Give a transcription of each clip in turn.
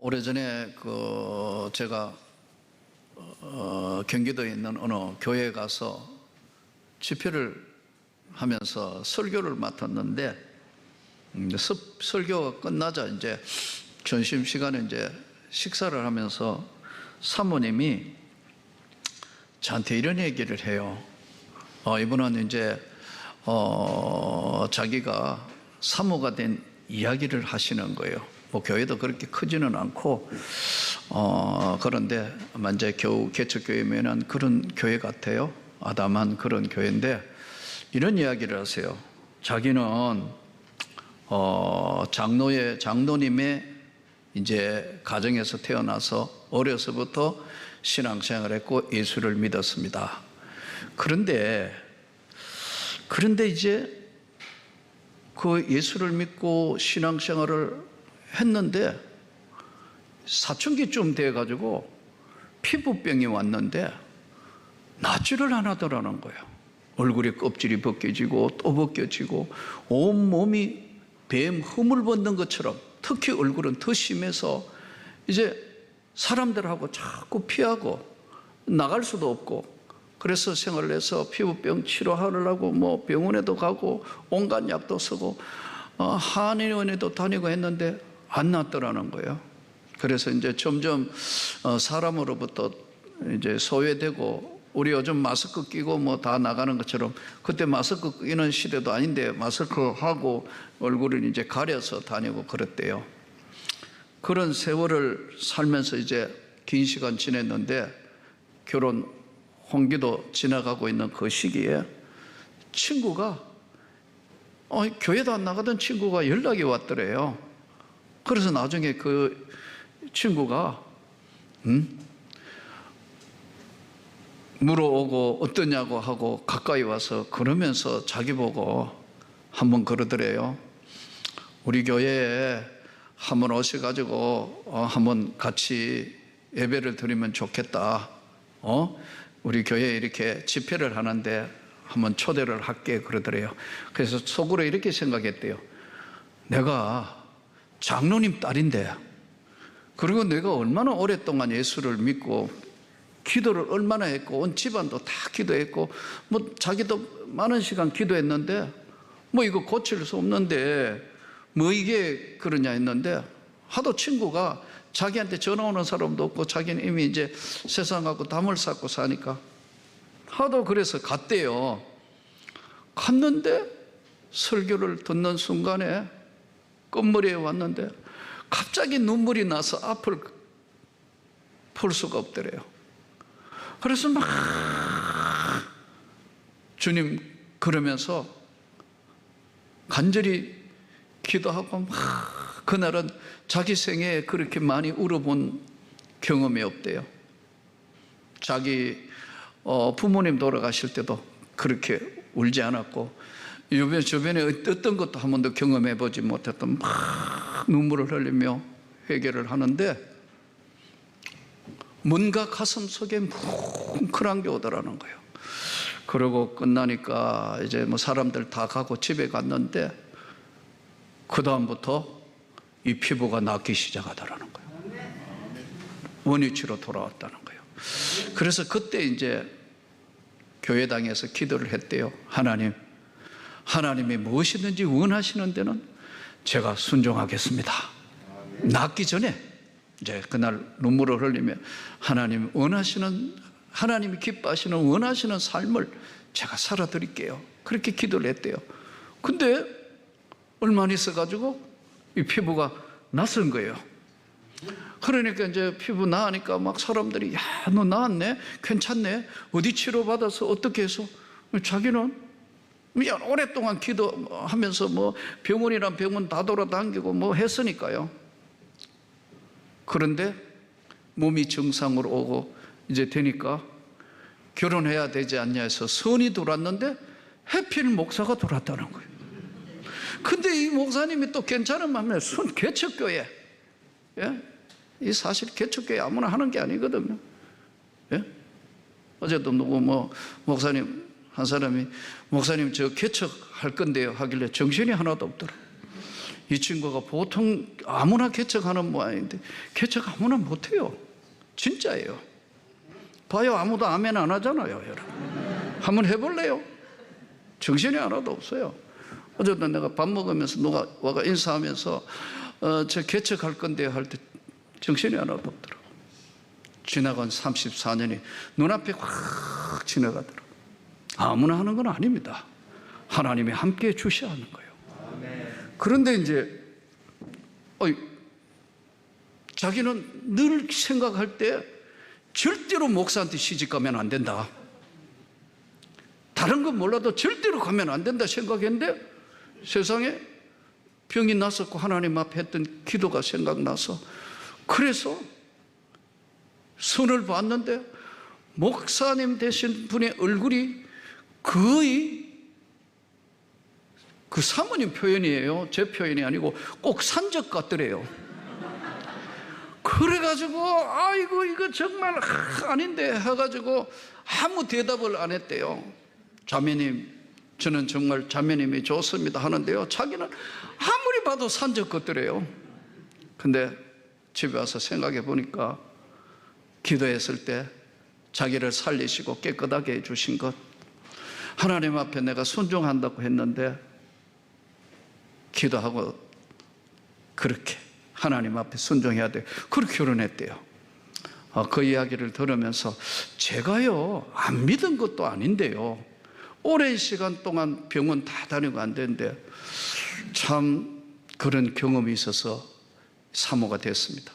오래전에 제가 경기도에 있는 어느 교회에 가서 집회를 하면서 설교를 맡았는데, 설교가 끝나자 이제 점심시간에 이제 식사를 하면서 사모님이 저한테 이런 얘기를 해요. 이분은 이제 자기가 사모가 된 이야기를 하시는 거예요. 뭐 교회도 그렇게 크지는 않고 그런데 이제 겨우 개척교회면 그런 교회 같아요. 아담한 그런 교회인데 이런 이야기를 하세요. 자기는 장로님의 이제 가정에서 태어나서 어려서부터 신앙생활을 했고 예수를 믿었습니다. 그런데 이제 그 예수를 믿고 신앙생활을 했는데 사춘기쯤 돼가지고 피부병이 왔는데 낫지를 안 하더라는 거예요. 얼굴에 껍질이 벗겨지고 또 벗겨지고 온몸이 뱀 허물 벗는 것처럼, 특히 얼굴은 더 심해서 이제 사람들하고 자꾸 피하고 나갈 수도 없고, 그래서 생활을 해서 피부병 치료하려고 뭐 병원에도 가고 온갖 약도 쓰고 한의원에도 다니고 했는데 안 낫더라는 거예요. 그래서 이제 점점 사람으로부터 이제 소외되고, 우리 요즘 마스크 끼고 뭐 다 나가는 것처럼 그때 마스크 끼는 시대도 아닌데 마스크 하고 얼굴을 이제 가려서 다니고 그랬대요. 그런 세월을 살면서 이제 긴 시간 지냈는데 결혼 홍기도 지나가고 있는 그 시기에 친구가 교회도 안 나가던 친구가 연락이 왔더래요. 그래서 나중에 그 친구가 물어오고 어떠냐고 하고 가까이 와서 그러면서 자기 보고 한번 그러더래요. 우리 교회에 한번 오셔가지고 한번 같이 예배를 드리면 좋겠다. 우리 교회에 이렇게 집회를 하는데 한번 초대를 할게 그러더래요. 그래서 속으로 이렇게 생각했대요. 내가 장로님 딸인데, 그리고 내가 얼마나 오랫동안 예수를 믿고 기도를 얼마나 했고 온 집안도 다 기도했고 뭐 자기도 많은 시간 기도했는데 뭐 이거 고칠 수 없는데 뭐 이게 그러냐 했는데, 하도 친구가 자기한테 전화 오는 사람도 없고 자기는 이미 이제 세상하고 담을 쌓고 사니까 하도 그래서 갔대요. 갔는데 설교를 듣는 순간에 끝머리에 왔는데 갑자기 눈물이 나서 앞을 볼 수가 없더래요. 그래서 막 주님 그러면서 간절히 기도하고 막, 그날은 자기 생애에 그렇게 많이 울어본 경험이 없대요. 자기 부모님 돌아가실 때도 그렇게 울지 않았고, 주변에 어떤 것도 한 번도 경험해 보지 못했던 막 눈물을 흘리며 회개를 하는데 뭔가 가슴 속에 뭉클한 게 오더라는 거예요. 그러고 끝나니까 이제 뭐 사람들 다 가고 집에 갔는데 그 다음부터 이 피부가 낫기 시작하더라는 거예요. 원위치로 돌아왔다는 거예요. 그래서 그때 이제 교회당에서 기도를 했대요. 하나님이 무엇이든지 원하시는 데는 제가 순종하겠습니다. 낫기 전에 이제 그날 눈물을 흘리며 하나님이 기뻐하시는 원하시는 삶을 제가 살아드릴게요. 그렇게 기도를 했대요. 근데 얼마 안 있어가지고 이 피부가 낯선 거예요. 그러니까 이제 피부 나으니까 막 사람들이, 야, 너 나았네? 괜찮네? 어디 치료받아서 어떻게 해서? 자기는 오랫동안 기도하면서 뭐 병원이란 병원 다 돌아다니고 뭐 했으니까요. 그런데 몸이 정상으로 오고 이제 되니까 결혼해야 되지 않냐 해서 선이 들어왔는데 해필 목사가 들어왔다는 거예요. 근데 이 목사님이 또 괜찮은 마음에 개척교회, 예? 이 사실 개척교회 아무나 하는 게 아니거든요. 예? 어제도 누구 목사님 한 사람이 목사님 저 개척할 건데요 하길래 정신이 하나도 없더라. 이 친구가 보통 아무나 개척하는 모양인데 개척 아무나 못해요. 진짜예요. 봐요. 아무도 아멘 안 하잖아요. 여러분 한번 해볼래요? 정신이 하나도 없어요. 어쨌든 내가 밥 먹으면서 누가 와가 인사하면서 저 개척할 건데 할 때 정신이 하나도 없더라고. 지나간 34년이 눈앞에 확 지나가더라고. 아무나 하는 건 아닙니다. 하나님이 함께 주셔야 하는 거예요. 그런데 이제 자기는 늘 생각할 때 절대로 목사한테 시집 가면 안 된다. 다른 건 몰라도 절대로 가면 안 된다 생각했는데 세상에 병이 났었고 하나님 앞에 했던 기도가 생각나서 그래서 선을 봤는데 목사님 되신 분의 얼굴이 거의 그 사모님 표현이에요. 제 표현이 아니고 꼭 산적 같더래요. 그래가지고 아이고 이거 정말 아닌데 해가지고 아무 대답을 안 했대요. 자매님, 저는 정말 자매님이 좋습니다 하는데요, 자기는 아무리 봐도 산적 같더래요. 근데 집에 와서 생각해 보니까 기도했을 때 자기를 살리시고 깨끗하게 해주신 것, 하나님 앞에 내가 순종한다고 했는데 기도하고 그렇게 하나님 앞에 순종해야 돼요. 그렇게 결혼했대요. 그 이야기를 들으면서 제가요 안 믿은 것도 아닌데요, 오랜 시간 동안 병원 다 다니고 안 되는데 참 그런 경험이 있어서 사모가 됐습니다.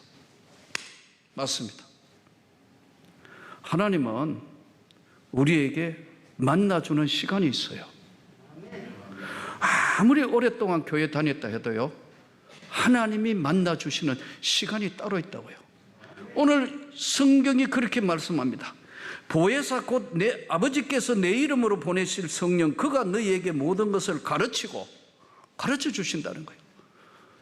맞습니다. 하나님은 우리에게 만나주는 시간이 있어요. 아무리 오랫동안 교회 다녔다 해도요, 하나님이 만나주시는 시간이 따로 있다고요. 오늘 성경이 그렇게 말씀합니다. 보혜사 곧 내 아버지께서 내 이름으로 보내실 성령, 그가 너희에게 모든 것을 가르치고 가르쳐 주신다는 거예요.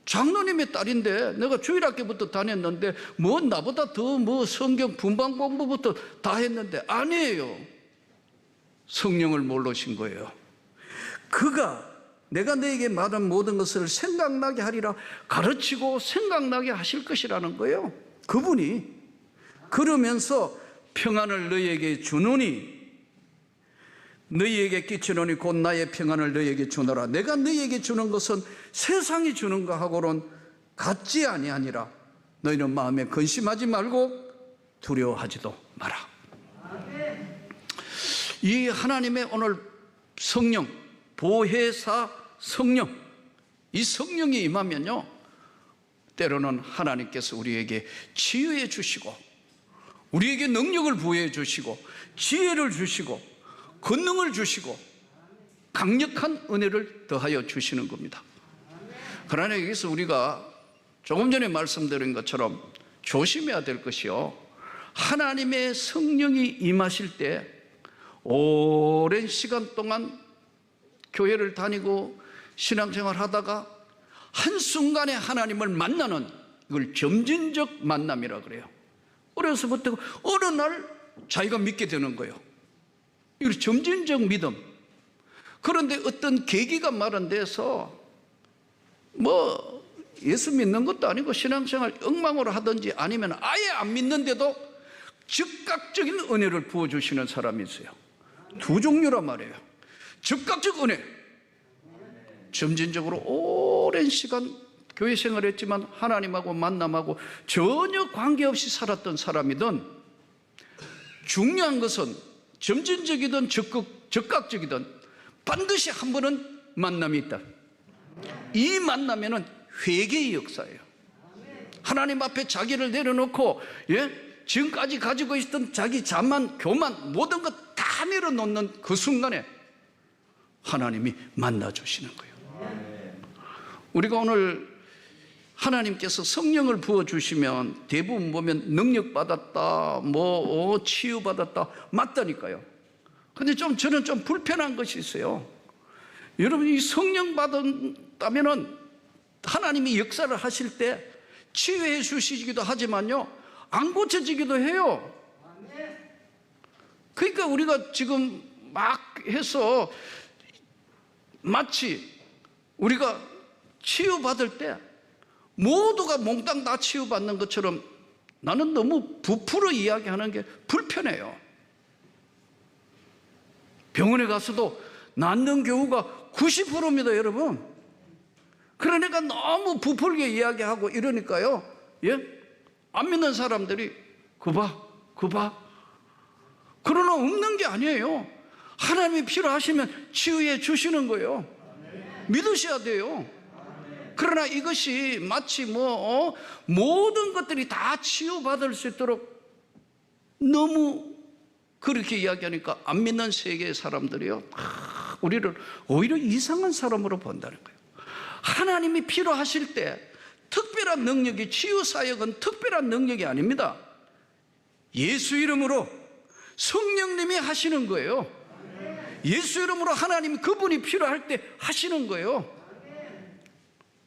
장로님의 딸인데 내가 주일학교부터 다녔는데 뭐 나보다 더 뭐 성경 분방 공부부터 다 했는데 아니에요. 성령을 모르신 거예요. 그가 내가 너에게 말한 모든 것을 생각나게 하리라 가르치고 생각나게 하실 것이라는 거예요. 그분이 그러면서 평안을 너희에게 주노니, 너희에게 끼치노니 곧 나의 평안을 너희에게 주노라. 내가 너희에게 주는 것은 세상이 주는 것하고는 같지 아니하니라. 너희는 마음에 근심하지 말고 두려워하지도 마라. 이 하나님의 오늘 성령, 보혜사 성령, 이 성령이 임하면요, 때로는 하나님께서 우리에게 치유해 주시고 우리에게 능력을 부여해 주시고 지혜를 주시고 권능을 주시고 강력한 은혜를 더하여 주시는 겁니다. 그러나 여기서 우리가 조금 전에 말씀드린 것처럼 조심해야 될 것이요, 하나님의 성령이 임하실 때 오랜 시간 동안 교회를 다니고 신앙생활 하다가 한순간에 하나님을 만나는, 이걸 점진적 만남이라 그래요. 어려서부터 어느 날 자기가 믿게 되는 거예요. 이걸 점진적 믿음. 그런데 어떤 계기가 마련돼서 뭐 예수 믿는 것도 아니고 신앙생활 엉망으로 하든지 아니면 아예 안 믿는데도 즉각적인 은혜를 부어주시는 사람이 있어요. 두 종류란 말이에요. 즉각적 은혜, 점진적으로 오랜 시간 교회 생활을 했지만 하나님하고 만남하고 전혀 관계없이 살았던 사람이든, 중요한 것은 점진적이든 즉각적이든 반드시 한 번은 만남이 있다. 이 만남에는 회개의 역사예요. 하나님 앞에 자기를 내려놓고 지금까지 가지고 있던 자기 자만, 교만, 모든 것 다 내려놓는 그 순간에 하나님이 만나주시는 거예요. 우리가 오늘 하나님께서 성령을 부어주시면 대부분 보면 능력받았다, 치유받았다, 맞다니까요. 근데 저는 좀 불편한 것이 있어요. 여러분이 성령 받았다면은 하나님이 역사를 하실 때 치유해 주시기도 하지만요, 안 고쳐지기도 해요. 그러니까 우리가 지금 막 해서 마치 우리가 치유받을 때 모두가 몽땅 다 치유받는 것처럼 나는 너무 부풀어 이야기하는 게 불편해요. 병원에 가서도 낫는 경우가 90%입니다, 여러분. 그러니까 너무 부풀게 이야기하고 이러니까요, 예? 안 믿는 사람들이 그봐. 그러나 없는 게 아니에요. 하나님이 필요하시면 치유해 주시는 거예요. 믿으셔야 돼요. 그러나 이것이 마치 모든 것들이 다 치유받을 수 있도록 너무 그렇게 이야기하니까 안 믿는 세계의 사람들이요, 우리를 오히려 이상한 사람으로 본다는 거예요. 하나님이 필요하실 때 특별한 능력이, 치유사역은 특별한 능력이 아닙니다. 예수 이름으로 성령님이 하시는 거예요. 예수 이름으로 하나님이 그분이 필요할 때 하시는 거예요.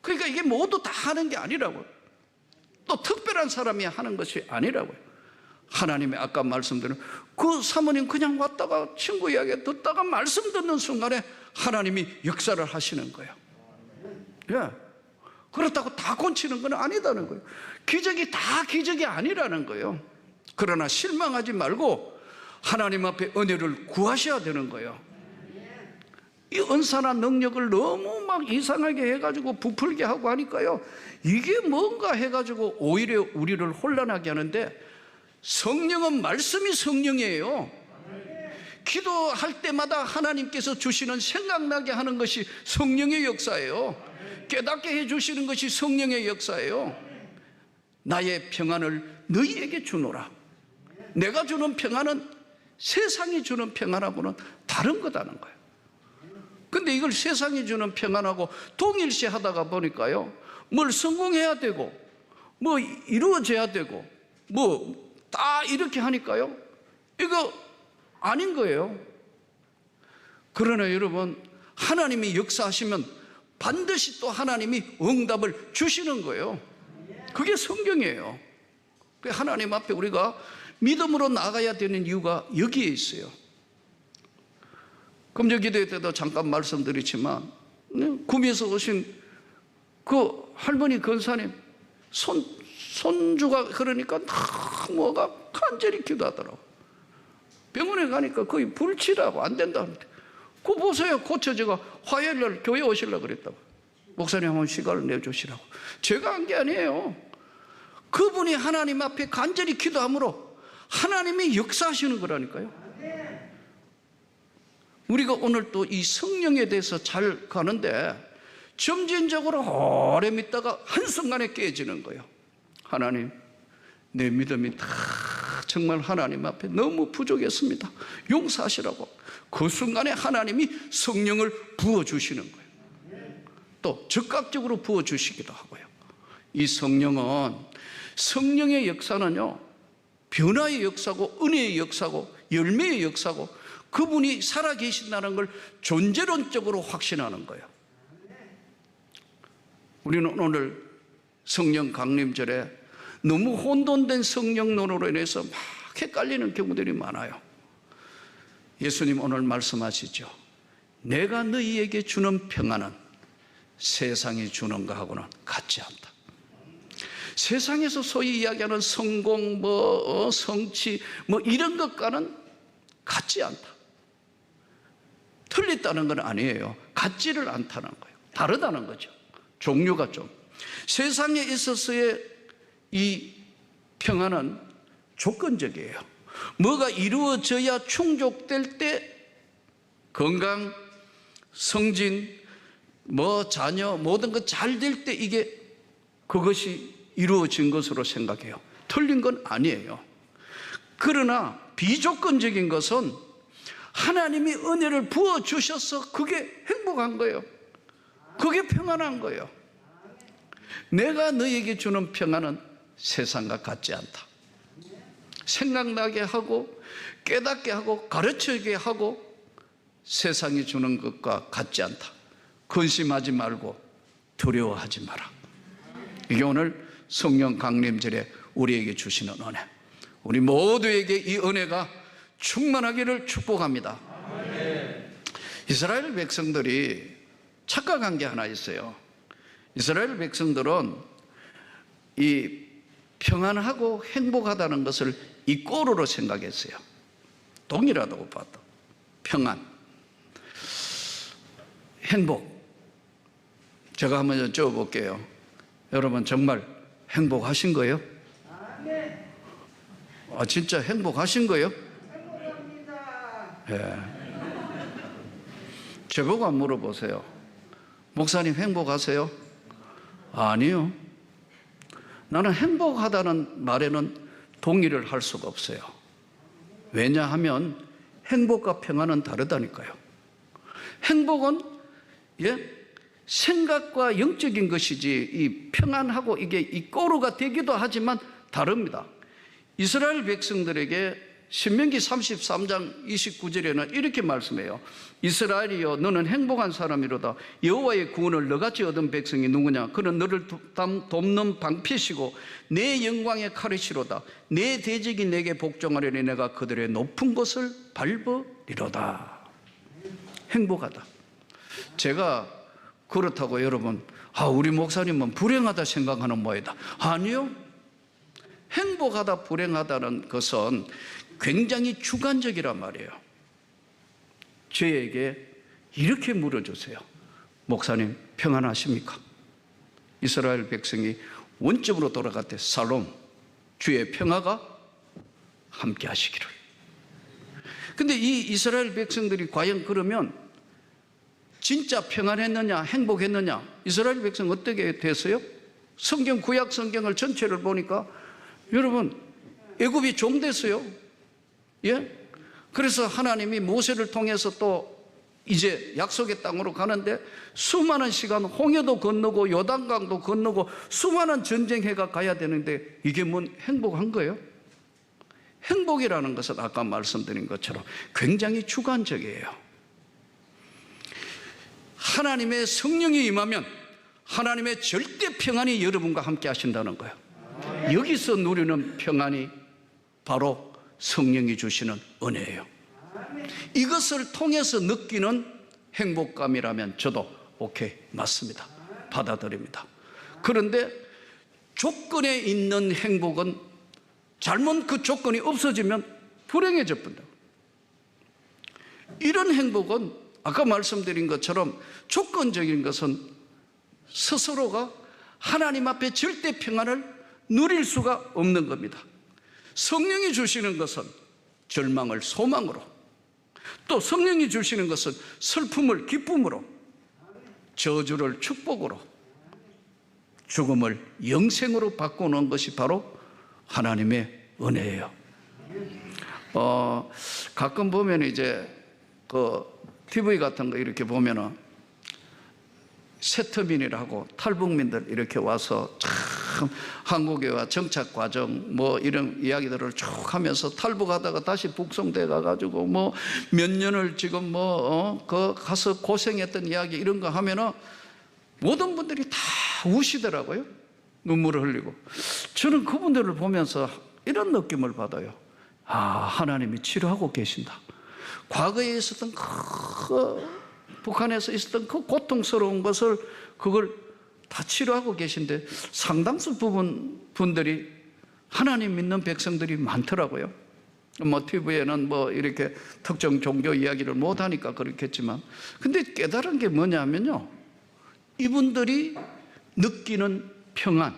그러니까 이게 모두 다 하는 게 아니라고요. 또 특별한 사람이 하는 것이 아니라고요. 하나님이 아까 말씀드린 그 사모님 그냥 왔다가 친구 이야기 듣다가 말씀 듣는 순간에 하나님이 역사를 하시는 거예요. 예. 그렇다고 다 고치는 건 아니다는 거예요. 기적이 다 기적이 아니라는 거예요. 그러나 실망하지 말고 하나님 앞에 은혜를 구하셔야 되는 거예요. 이 은사나 능력을 너무 막 이상하게 해가지고 부풀게 하고 하니까요, 이게 뭔가 해가지고 오히려 우리를 혼란하게 하는데, 성령은 말씀이 성령이에요. 기도할 때마다 하나님께서 주시는 생각나게 하는 것이 성령의 역사예요. 깨닫게 해주시는 것이 성령의 역사예요. 나의 평안을 너희에게 주노라. 내가 주는 평안은 세상이 주는 평안하고는 다른 거다는 거예요. 근데 이걸 세상이 주는 평안하고 동일시 하다가 보니까요, 뭘 성공해야 되고 뭐 이루어져야 되고 뭐 다 이렇게 하니까요, 이거 아닌 거예요. 그러나 여러분, 하나님이 역사하시면 반드시 또 하나님이 응답을 주시는 거예요. 그게 성경이에요. 하나님 앞에 우리가 믿음으로 나가야 되는 이유가 여기에 있어요. 금요 기도회 때도 잠깐 말씀드렸지만, 구미에서 오신 그 할머니 권사님 손주가 그러니까 뭐가 간절히 기도하더라고. 병원에 가니까 거의 불치라고 안 된다는데, 그거 보세요. 고쳐져가 화요일날 교회 오시려고 그랬다고. 목사님 한번 시간을 내주시라고. 제가 한 게 아니에요. 그분이 하나님 앞에 간절히 기도함으로 하나님이 역사하시는 거라니까요. 우리가 오늘 또 이 성령에 대해서 잘 가는데, 점진적으로 오래 믿다가 한순간에 깨지는 거예요. 하나님, 내 믿음이 다 정말 하나님 앞에 너무 부족했습니다. 용서하시라고. 그 순간에 하나님이 성령을 부어주시는 거예요. 또 즉각적으로 부어주시기도 하고요. 이 성령의 역사는요, 변화의 역사고 은혜의 역사고 열매의 역사고, 그분이 살아계신다는 걸 존재론적으로 확신하는 거예요. 우리는 오늘 성령 강림절에 너무 혼돈된 성령론으로 인해서 막 헷갈리는 경우들이 많아요. 예수님 오늘 말씀하시죠. 내가 너희에게 주는 평안은 세상이 주는 것하고는 같지 않다. 세상에서 소위 이야기하는 성공, 성취, 이런 것과는 같지 않다. 틀렸다는 건 아니에요. 같지를 않다는 거예요. 다르다는 거죠. 종류가 좀. 세상에 있어서의 이 평안은 조건적이에요. 뭐가 이루어져야 충족될 때 건강, 성진, 자녀, 모든 것 잘 될 때 그것이 이루어진 것으로 생각해요. 틀린 건 아니에요. 그러나 비조건적인 것은 하나님이 은혜를 부어주셔서 그게 행복한 거예요. 그게 평안한 거예요. 내가 너에게 주는 평안은 세상과 같지 않다. 생각나게 하고 깨닫게 하고 가르치게 하고 세상이 주는 것과 같지 않다. 근심하지 말고 두려워하지 마라. 이게 오늘 성령 강림절에 우리에게 주시는 은혜. 우리 모두에게 이 은혜가 충만하기를 축복합니다. 이스라엘 백성들이 착각한 게 하나 있어요. 이스라엘 백성들은 이 평안하고 행복하다는 것을 이꼬르로 생각했어요. 동일하다고 봐도. 평안, 행복. 제가 한번 여쭤볼게요. 여러분 정말 행복하신 거예요? 아, 진짜 행복하신 거예요? 행복합니다. 예. 저보고 안 물어보세요. 목사님 행복하세요? 아니요. 나는 행복하다는 말에는 동의를 할 수가 없어요. 왜냐하면 행복과 평안은 다르다니까요. 행복은 생각과 영적인 것이지 이 평안하고 이게 이 꼬루가 되기도 하지만 다릅니다. 이스라엘 백성들에게 신명기 33장 29절에는 이렇게 말씀해요. 이스라엘이여 너는 행복한 사람이로다. 여호와의 구원을 너같이 얻은 백성이 누구냐? 그는 너를 돕는 방패시고 내 영광의 칼이시로다. 내 대적이 내게 복종하려니 내가 그들의 높은 곳을 밟으리로다. 행복하다. 제가 그렇다고 여러분 우리 목사님은 불행하다 생각하는 모양이다. 아니요. 행복하다 불행하다는 것은 굉장히 주관적이란 말이에요. 저에게 이렇게 물어주세요. 목사님 평안하십니까? 이스라엘 백성이 원점으로 돌아갈 때 살롬, 주의 평화가 함께 하시기를. 근데 이 이스라엘 백성들이 과연 그러면 진짜 평안했느냐 행복했느냐? 이스라엘 백성 어떻게 됐어요? 성경 구약 성경을 전체를 보니까 여러분 애굽이 종됐어요. 예? 그래서 하나님이 모세를 통해서 또 이제 약속의 땅으로 가는데 수많은 시간 홍해도 건너고 요단강도 건너고 수많은 전쟁해가 가야 되는데 이게 뭔 행복한 거예요? 행복이라는 것은 아까 말씀드린 것처럼 굉장히 주관적이에요. 하나님의 성령이 임하면 하나님의 절대 평안이 여러분과 함께 하신다는 거예요. 여기서 누리는 평안이 바로 성령이 주시는 은혜예요. 이것을 통해서 느끼는 행복감이라면 저도 오케이, 맞습니다. 받아들입니다. 그런데 조건에 있는 행복은 잘못 그 조건이 없어지면 불행해져 버린다. 이런 행복은 아까 말씀드린 것처럼 조건적인 것은 스스로가 하나님 앞에 절대 평안을 누릴 수가 없는 겁니다. 성령이 주시는 것은 절망을 소망으로, 또 성령이 주시는 것은 슬픔을 기쁨으로, 저주를 축복으로, 죽음을 영생으로 바꾸는 것이 바로 하나님의 은혜예요. 가끔 보면 이제 그 TV 같은 거 이렇게 보면은 세터민이라고 탈북민들 이렇게 와서 참 한국에 와 정착 과정 뭐 이런 이야기들을 쭉 하면서 탈북하다가 다시 북송돼 가가지고 뭐 몇 년을 지금 그 가서 고생했던 이야기 이런 거 하면은 모든 분들이 다 우시더라고요. 눈물을 흘리고. 저는 그분들을 보면서 이런 느낌을 받아요. 하나님이 치료하고 계신다. 과거에 있었던 북한에서 있었던 그 고통스러운 것을 그걸 다 치료하고 계신데 상당수 분들이 하나님 믿는 백성들이 많더라고요. 뭐 TV에는 뭐 이렇게 특정 종교 이야기를 못하니까 그렇겠지만, 근데 깨달은 게 뭐냐면요, 이분들이 느끼는 평안,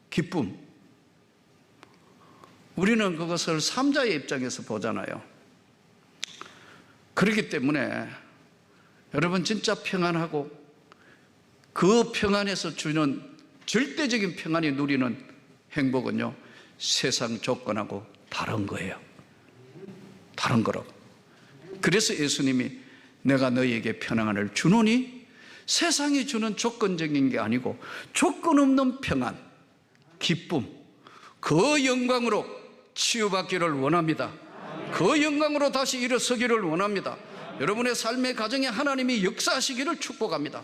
기쁨, 우리는 그것을 삼자의 입장에서 보잖아요. 그렇기 때문에 여러분 진짜 평안하고 그 평안에서 주는 절대적인 평안이 누리는 행복은요, 세상 조건하고 다른 거예요. 다른 거라고. 그래서 예수님이 내가 너희에게 평안을 주노니 세상이 주는 조건적인 게 아니고 조건 없는 평안, 기쁨, 그 영광으로 치유받기를 원합니다. 그 영광으로 다시 일어서기를 원합니다. 여러분의 삶의 가정에 하나님이 역사하시기를 축복합니다.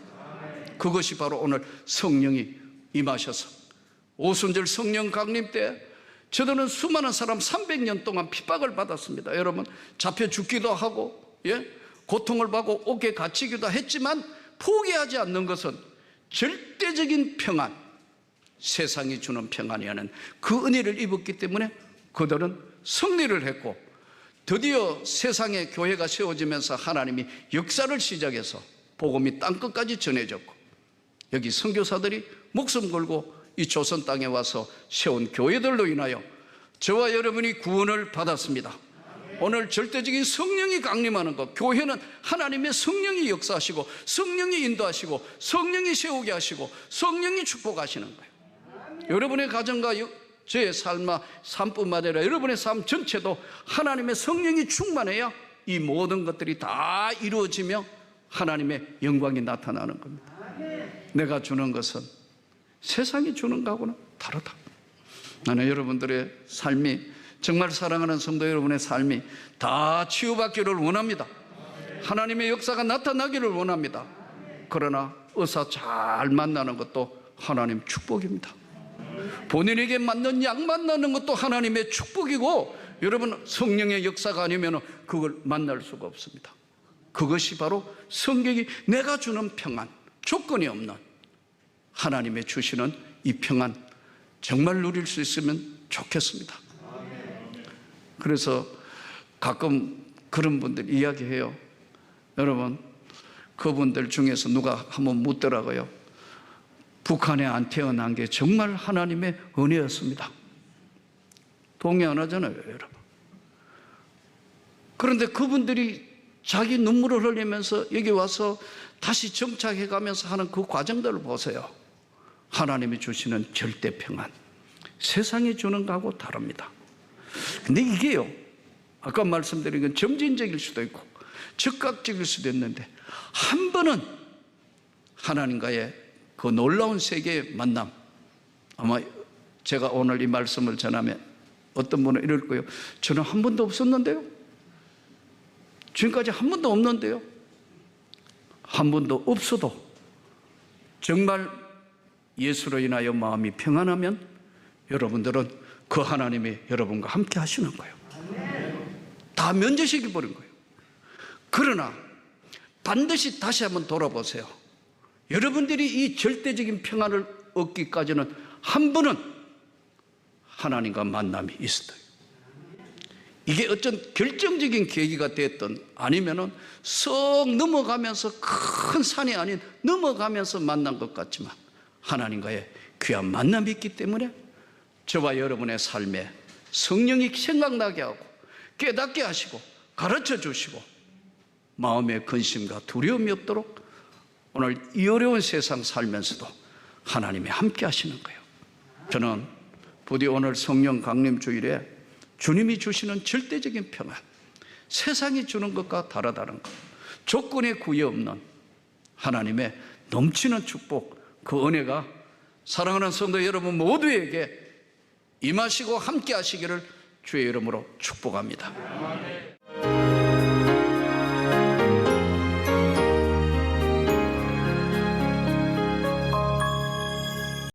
그것이 바로 오늘 성령이 임하셔서 오순절 성령 강림 때 저들은 수많은 사람 300년 동안 핍박을 받았습니다. 여러분 잡혀 죽기도 하고 고통을 받고 옥에 갇히기도 했지만 포기하지 않는 것은 절대적인 평안, 세상이 주는 평안이 아닌 그 은혜를 입었기 때문에 그들은 승리를 했고, 드디어 세상에 교회가 세워지면서 하나님이 역사를 시작해서 복음이 땅끝까지 전해졌고, 여기 선교사들이 목숨 걸고 이 조선 땅에 와서 세운 교회들로 인하여 저와 여러분이 구원을 받았습니다. 오늘 절대적인 성령이 강림하는 것, 교회는 하나님의 성령이 역사하시고 성령이 인도하시고 성령이 세우게 하시고 성령이 축복하시는 거예요. 여러분의 가정과 저의 삶뿐만 아니라 여러분의 삶 전체도 하나님의 성령이 충만해야 이 모든 것들이 다 이루어지며 하나님의 영광이 나타나는 겁니다. 내가 주는 것은 세상이 주는 것하고는 다르다. 나는 여러분들의 삶이, 정말 사랑하는 성도 여러분의 삶이 다 치유받기를 원합니다. 하나님의 역사가 나타나기를 원합니다. 그러나 의사 잘 만나는 것도 하나님 축복입니다. 본인에게 맞는 약 만나는 것도 하나님의 축복이고, 여러분 성령의 역사가 아니면 그걸 만날 수가 없습니다. 그것이 바로 성경이 내가 주는 평안, 조건이 없는 하나님의 주시는 이 평안, 정말 누릴 수 있으면 좋겠습니다. 그래서 가끔 그런 분들 이야기해요. 여러분, 그분들 중에서 누가 한번 묻더라고요. 북한에 안 태어난 게 정말 하나님의 은혜였습니다. 동의 안 하잖아요, 여러분. 그런데 그분들이 자기 눈물을 흘리면서 여기 와서 다시 정착해 가면서 하는 그 과정들을 보세요. 하나님이 주시는 절대 평안, 세상이 주는 것하고 다릅니다. 근데 이게요, 아까 말씀드린 건 점진적일 수도 있고 즉각적일 수도 있는데, 한 번은 하나님과의 그 놀라운 세계의 만남, 아마 제가 오늘 이 말씀을 전하면 어떤 분은 이럴 거예요. 저는 한 번도 없었는데요. 지금까지 한 번도 없는데요. 한 번도 없어도 정말 예수로 인하여 마음이 평안하면 여러분들은 그 하나님이 여러분과 함께 하시는 거예요. 다 면제시켜 버린 거예요. 그러나 반드시 다시 한번 돌아보세요. 여러분들이 이 절대적인 평안을 얻기까지는 한 번은 하나님과 만남이 있어요. 이게 어쩐 결정적인 계기가 됐든 아니면은 썩 넘어가면서, 큰 산이 아닌 넘어가면서 만난 것 같지만 하나님과의 귀한 만남이 있기 때문에 저와 여러분의 삶에 성령이 생각나게 하고 깨닫게 하시고 가르쳐 주시고 마음의 근심과 두려움이 없도록 오늘 이 어려운 세상 살면서도 하나님이 함께 하시는 거예요. 저는 부디 오늘 성령 강림 주일에 주님이 주시는 절대적인 평안, 세상이 주는 것과 다르다는 것, 조건에 구애 없는 하나님의 넘치는 축복, 그 은혜가 사랑하는 성도 여러분 모두에게 임하시고 함께 하시기를 주의 이름으로 축복합니다.